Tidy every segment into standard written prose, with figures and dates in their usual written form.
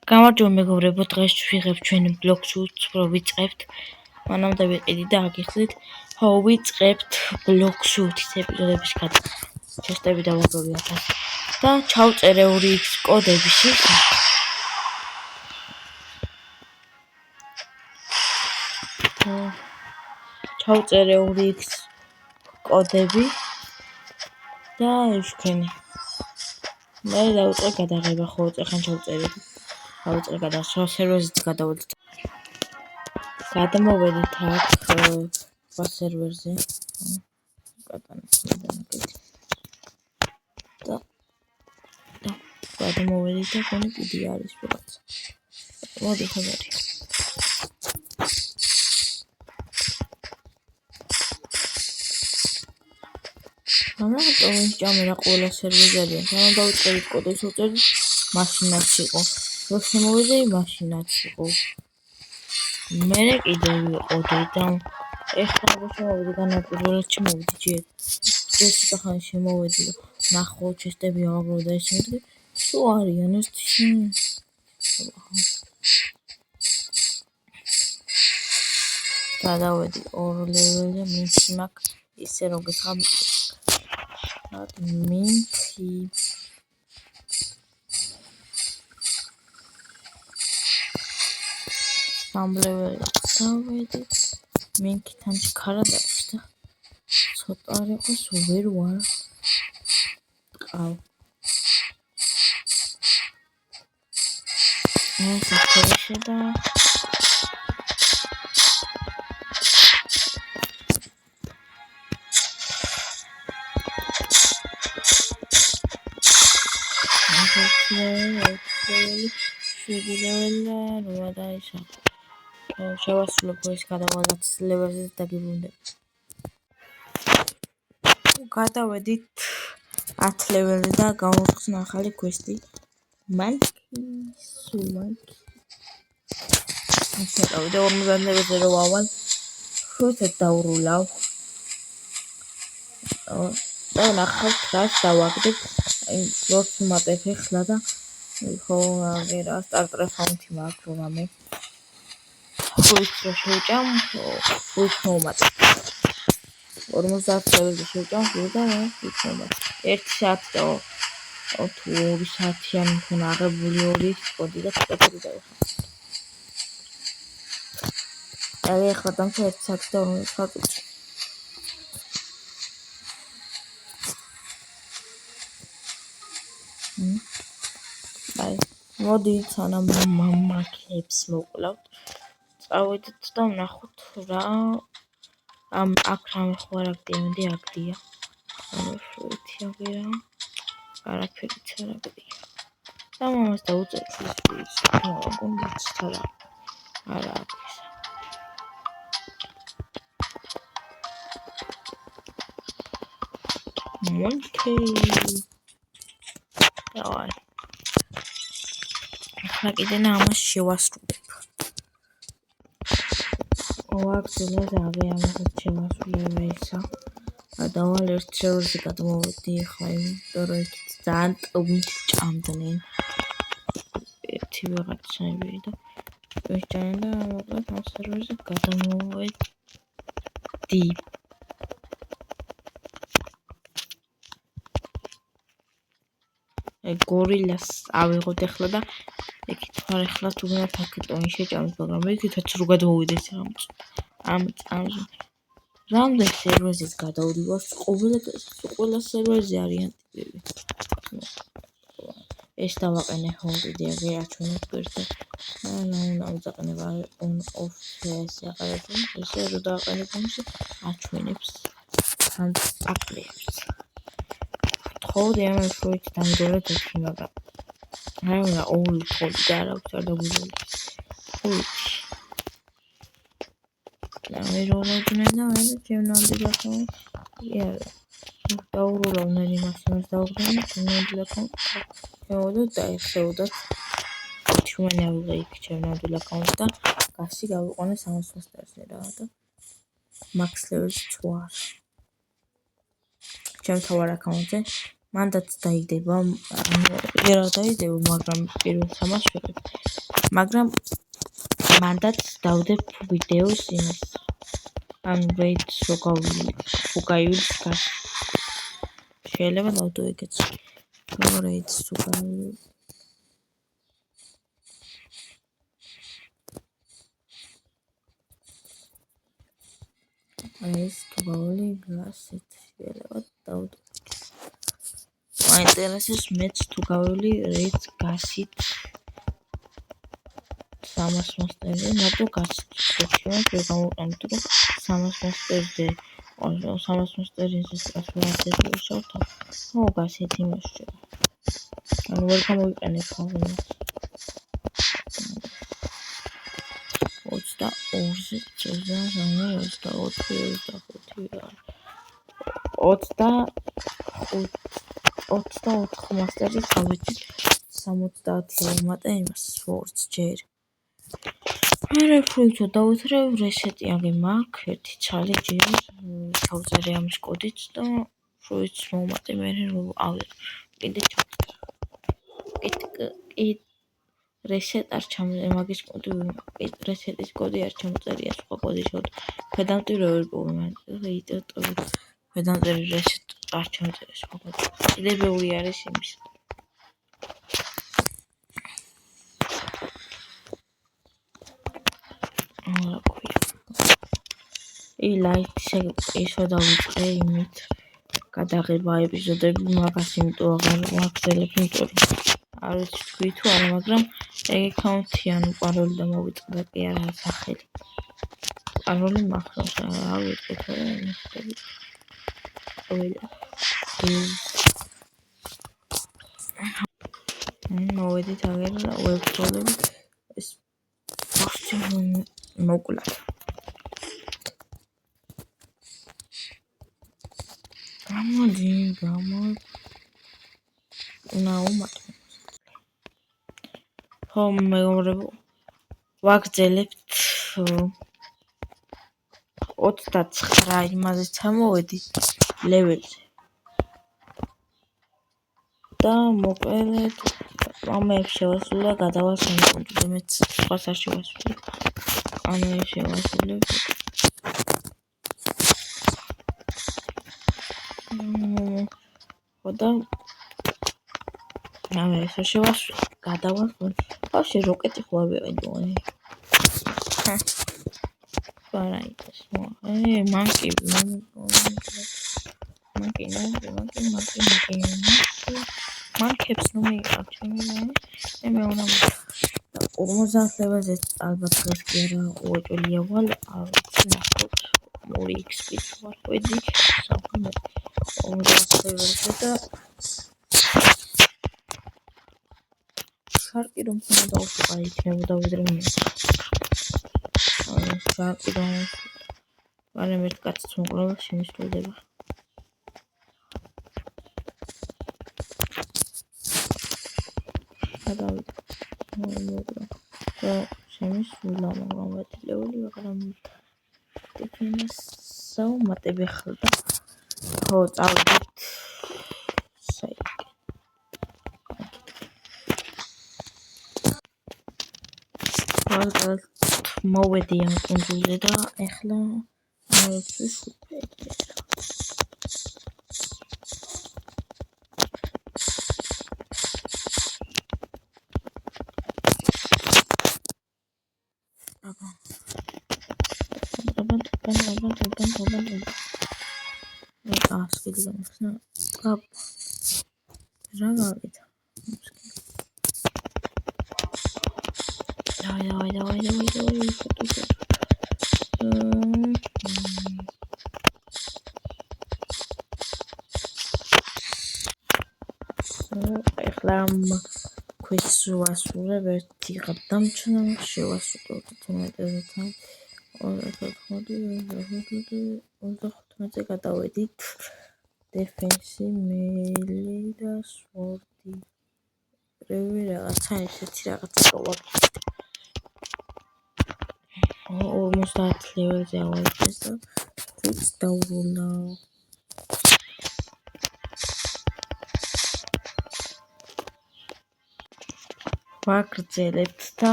გამარჯობა მეგობრებო, დღეს ვიღებ ჩვენი ბლოგს უფრო ვიწყებთ. მანამდე ვიყიდი და აგიხსნით, ვიწყებთ ბლოგს უთის ეპიზოდების გადაღება. ჩესტები დავაგროვებთ და ჩავწერე 2x კოდები შეგა. ჩავწერე 2x კოდები და ვშქენი. მე დავიწყე გადაღება, ხო წეხან ჩავწერე. დავიწყე გადაღება, სერვერზეც გადავედით. გადმოვედით აქ სერვერზე. და გადმოვედით და ხონი კიდე არის რაღაც. მოდი ხაზარი. ამიტომ ჭამერა ყველა სერვერზია. სანამ დავიწყეთ კოდებს ვწერთ, მაშინაც იყო. რო შემოვიდე, მაშინაც იყო. მე კიდე ვიყოდი და ეხლა შემოვიდი განაპირობებლად შემოვიდი ჯერ. ეს ხან შემოვიდი და ნახო ჩესტები ავაგრო და ეს მოდი. სულ არიან ეს გადავედი 2 ლეველზე მინცი მაქვს ისე რომ გითხარ მინცი სამლეველი წავედი მინკიდან ქარადაქვს და ცოტა არ იყოს ვერ ვარ ყავ ეს ახლა და შევასრულებ ეს გადავალაც ლეველზე დაგიბრუნდები. გადავედით 10 ლეველზე და გამოვხსნა ახალი კვესტი. მანკი. შევიდა 50 ლეველზე რო ავალ. ხუთად დაურულავ. და ნახავთ რას დავაგდებ. როგორც ვუმატებ ეხლა და ხო აგერა სტარტერ აკაუნთი მაქვს რამე. ხუთ შევჭამ, ხუთ მომატებ. 50 ლეველზე შევჭამ და ხუთ მომატებ. 1 საათი და 2 საათიანი მქონა აღებული 2x კოდი და ცოტა დავიხარ. აი ახლა დამჭა 1 საათი და 2 საათი. აი მოდი სანამ მამაკებს მოკლავთ. წავედით და ვნახოთ რა ამ აქ რამე ხوارაგდია, მე აგდია. შუეთი აგერა. არაფერიც არ აგდია. და მომას დაუწერთ ის კონდიც თარა. არა აქვს. მონკი. დავაი. ახლა კიდე ამას შევასრულებ. ვაგზელე დავე ამასაც შევასრულებ ისა. დავალ ერთ სერვერზე გადმოვედი ხა იმიტომ რომ იქით ძალიან ტობით ჭამდნენ. ერთი ვიღაცები და ეს ჭამდა მოკლედ ამ სერვერზე გადმოვედი. გორილას ავიღოთ ახლა და იქით ვარ ახლა თუ მე პაკეტონი შეჭამთ, მაგრამ იქითაც რო გადმოვიდეთ ამ წამზე. რამდენ სერვერზეც გადავდივარ, ყველა სერვერზე არიან ტიპები. ეს დავაყენე ჰოლდიდი აგეაჩვენებ გვერდზე. უნდა ვაყენებ on off ეს აღარებო. ესე რო დავაყენებ ამის აჩვენებს თან აპლეებს. ხოდი ამ პროექტი დამდგარეთ ერთი მაგრამ აი უნდა ორი ხოდი და არ აქვს არ დაგვიძლებს. მე როლოდნენ და მე ჩემნამდე გახო. იარა. დაურულავ ნელი მასიმას დავგდანი, ჩემნამდე აკაუნტ. მოვიდა და ეხევდათ. ჩვენ ავიღე იქ ჩემნამდე აკაუნტ და გასი გავიყვანე 300-ზე რა და მაქს ლეველს 8. ჩემ თავარ აკაუნტზე მანდაც დაიდება, ვერ დაიდება, მაგრამ პირველ 300-ს ვიღებ. მაგრამ მანდაც დავდებ ვიდეოს იმას. ან რეიდს რო გაივლის გარს. შეიძლება დავდო ეგეც. რეიდს რო გაივლის. ეს გავლი გასით შეიძლება დავდო. მაინტერესებს მეც თუ გავივლი რეიდს გასით 300 მასტერზე, მარტო გასით. შეგვიძლია ვერ გამოვყენოთ, რომ 300 მასტერზე 300 მასტერზე სტრასვარდები შევთავ. ხო, გასით იმაში. ანუ ვერ გამოვიყენებ ხოლმე. 22-ზე 24 მასტერი გავეცით 70 მატა იმას ვორდს ჯერ. მერე ფულთო დავუთრევ რესეტი აგი მაქვს ერთი ცალი ჯერ გავწერე ამის კოდიც და ფუიც მომატე მერე რომ ავიღე კიდე რესეტ არ ჩამოწერია მაგის კოდი რესეტის კოდი არ ჩამოწერია სხვა კოდი შევდო ქვედამტვირე ვერ პოვე ქვედამტვირე რესეტ არ ჩამოწერია სხვა კოდი კიდე ბევრი არის იმის ლაიქს ისო დავიწყე იმით გადაღება ეპიზოდები მაგას იმიტომ აღარ ვაგრძელებ იმიტომ არ ვიცი თქვი თუ არა მაგრამ ეგ აკაუნთი ანუ პაროლი და მოვიწყდა კი არა სახელი პაროლი მაქვს რა ვიტყვით მოვედით აგერ ვებსოლები ეს პოსტი მოკლა გამო ნაუმატ ხო მეგობრებო ვაგრძელებთ 29 იმაზე ჩამოვედი ლეველზე და მოკლედ ამებს შევასრულე და გადავასვენ კონტროლზე მეც სხვას არ შევასრულე ანუ ეს შევასრულე და ამე ეს შევასრულე გადავასვენ ბავშვი როკეტი ხო არ ვიყიდო პარაიტეს მანკი მანკებს ნუ მიიღავ ჩემი მე უნდა 50 ლეველზე ალბათ დღეს კი არა უეჭველია ვალ არ ვიცი ნახოთ 2 XP-ს ვარ ხვედი საფრთხე 50 ლეველზე და შარკი რომ დავუშვა იქნებოდა ვიდრე მე შარკი რომ მაგრამ ერთ კაცს მოყოლა შემისრულდება გადავიდა და შემისულა მაგრამ მეტი ლეველი მაგრამ ტექნას საუმატები ხალდა ხო წავიდეთ საით ვარგალ მოვედი ამ კონტროლზე და ეხლა მოვეცი კვეთს ვასრულებ ერთი გადამჩნა შევასრულებ 15-თან 25-ზე გადავედით დეფენსი მეილი და სვორდი რევი რაღაცა ესეთი რაღაცა ვაკეთე 50 ლეველზე ავაიწყეს და ვიც დაუბრუნდა ვაგრძელებთ და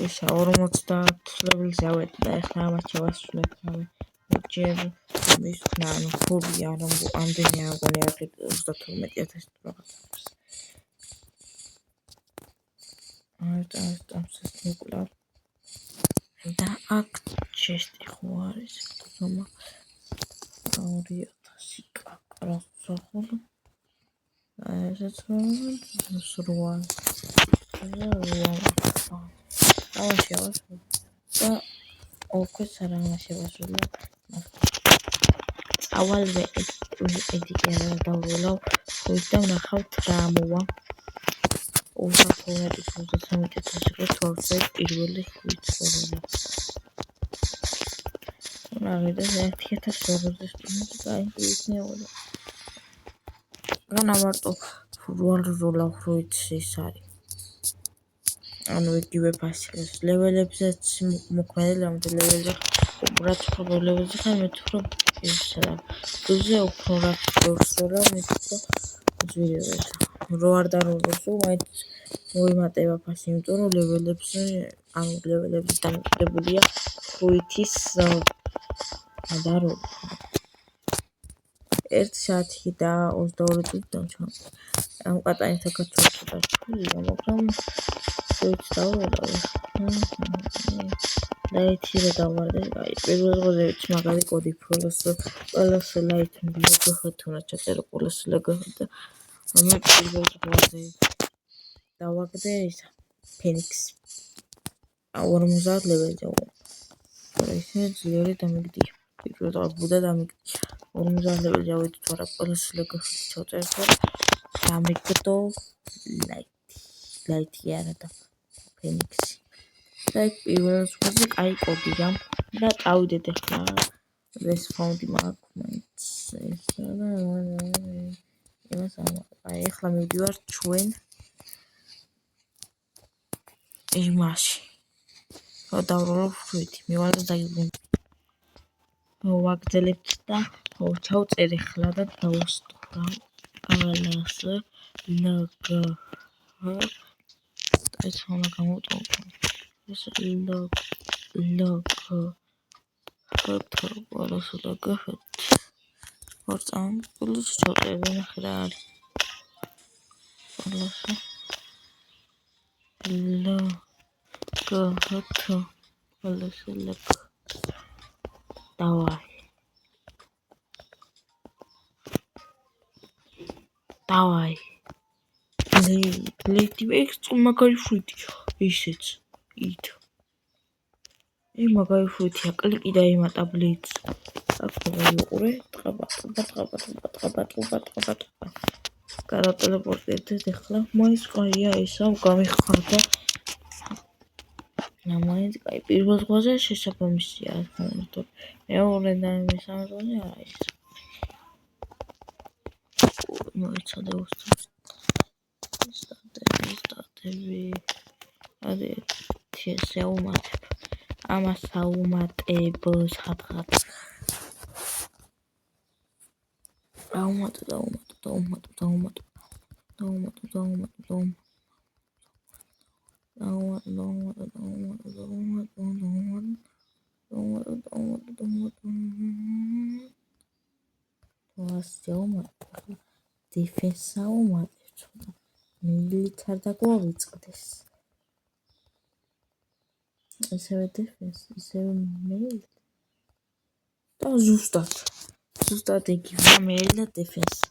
ისა 50 ლეველზე ავედი და ეხლა ამას შევასრულებ რავი ჯერ ის ხნა ანუ ფულია რომ ამდენი არ მგონი არ 32000 რაღაცა ამას მოკლავ და აქ ჩესტი ხო არის თომა 2000 კაკრას სახლი ესეც სროა და ოქოს არა მასებასულა წავალ ედიკერა დავროლავ ხუთა ნახავთ რა მოვა ოღონდ ფონეტის თორზე პირველი ხუთა რა ვიდა 1000 სტუდენტი გაიგზავნა განამარტო როლავ ხუთ ის არის ანუ იგივე ფასის ლეველებზეც მოქმედება ამ ლეველზე რაც პრობლემებზე ხარ თუ ისაა გულზე უფრო რაც გორსოლა მეტყო ზვირებებს რო არ დარულოს მაინც მოიმატება ფასი იმიტომ რომ ლეველებზე ანუ ლეველებზე დამოკიდებულია ხუთის დარულ 1 საათი და 22 წუთი დამჩა ამ კატაინთა კაცოთა ფულია მაგრამ ხუთს დაუვერავ ლაითი დავარდა აი პირველ რიგში მაგარი კოდი ფოლოს ლაით მიგოხეთუნა ჩაწერო პოლოს ლაგადა ამე პირველ რიგში დავაგდე ისა ფენიქს 50 ლეველზე ისე ძლიერი დამიგდია პირველ რიგში ბუდა დამიგდია 50 ლეველზე ავედი თუ არა პოლოს ლაგადა ჩაწერო დამიგდო ლაითი არა და ფენიქსი და პირველ რიგში კაი კოდია და წავიდეთ ახლა ეს ფონდი მაქვს ეს აი ახლა მივდივარ ჩვენ იმაში დავროლო ხუთი მივალე დაიბრუნე ვაგრძელებთ და ჩავწერ ახლა და დავუსტყავ ალას ლგ ეს ხონა გამოტოვ ეს ლგ ხოთო ყველას ლგ ვორწამ პლუს ჩავწერე ნახე რა არის ყველას ლგ ხოთო ყველას ლგ დავაი ლეიტი ექსტრო მაგარი ფრიტი ისეც ით მაგარი ფრიტია კლიკი და იმატა ბლიც აქ მოიყურე ტყაბა გადატელეპორტირდეთ ახლა მაინც ყაია ესა გამიხარდა მაინც ყაი პირველ ზღვაზე შესაბამისია თორე მეორე და მესამე ზღვაზე არა ის მოიცადე უსწრებს სტატები ადე შეუმატებ ამას საუმატებო სადღაც დიფენსაუმატებ მილიტარ და გვავიწყდეს ესევე დიფენს ისევე მეილ და ზუსტად იგივე მეილ და დიფენს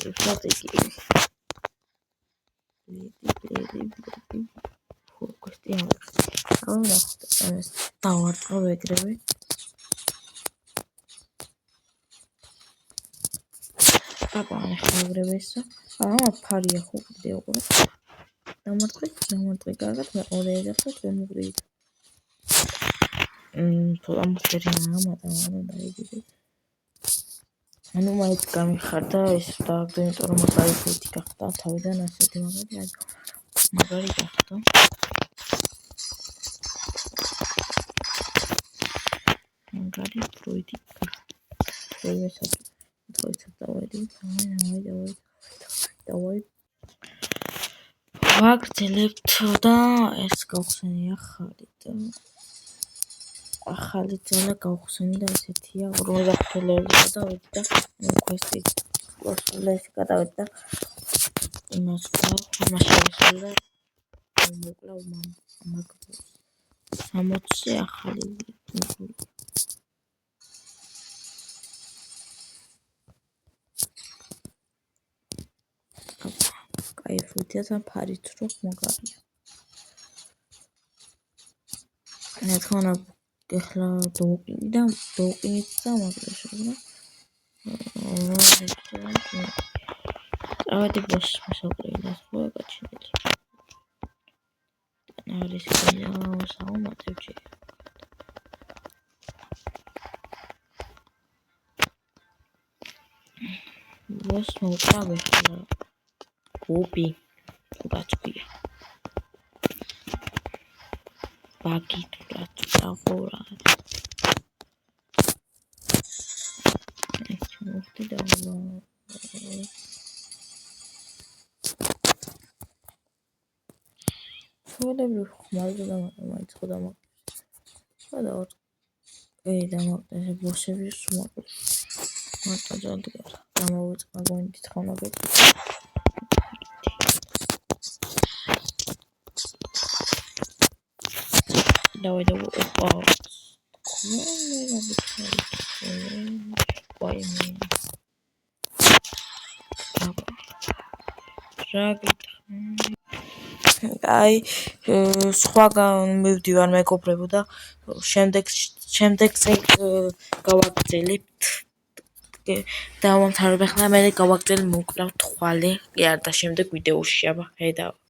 ზუსტად იგივე ფოკუსი არა ეს დავარტყავ ეგრევე აბა ეგრევე ესა ფარია ხო კიდე უყურე დამარტყე კარგად მეორე ეძახოთ ვემუგდით თოლამუსერი ამატა დაიგიდე ანუ მაინც გამიხარდა ეს დააგდო იმიტომ რომ მაგარი ფრიტი გახდა თავიდან ასეთი მაგარი გახდა მაგარი ფრიტი გახდა დავაი ვაგრძელებთ და ეს გავხსენი ახალი ძალა გავხსენი და ესეთია 50 ლეველი გადავედი და კვესტი კოსმოსში გადავედი და იმას ამაშავე და მოკლავ მაგ 60 ახალი კაიფია და ფარით რო მაგარია. რა თქმა უნდა ეხლა დოვყინით და მაგაშია. ავედი ბოსს მოსაყრილად ხო გაჩენილი. არის საუმატებჭი. ბოს მოვკრავ ეხლა. გუბი რაც ქვია. ბაგი რაც აღორა. ეს მოხდი და ხმალები ხმალზე და მაინც ხოდა და და მაგაზე ბოსები სუმაკრე მარტო ძალდი გამოვიწყდა გონით თხოვნები დავაი და ოპა აი სხვაგან მივდივარ მეგობრებო და შემდეგ გავაგრძელებთ და მომთავრებ ახლა მე გავაგრძელებ მოკრავ თვალე კი არა და შემდეგ ვიდეოში აბა ხედავ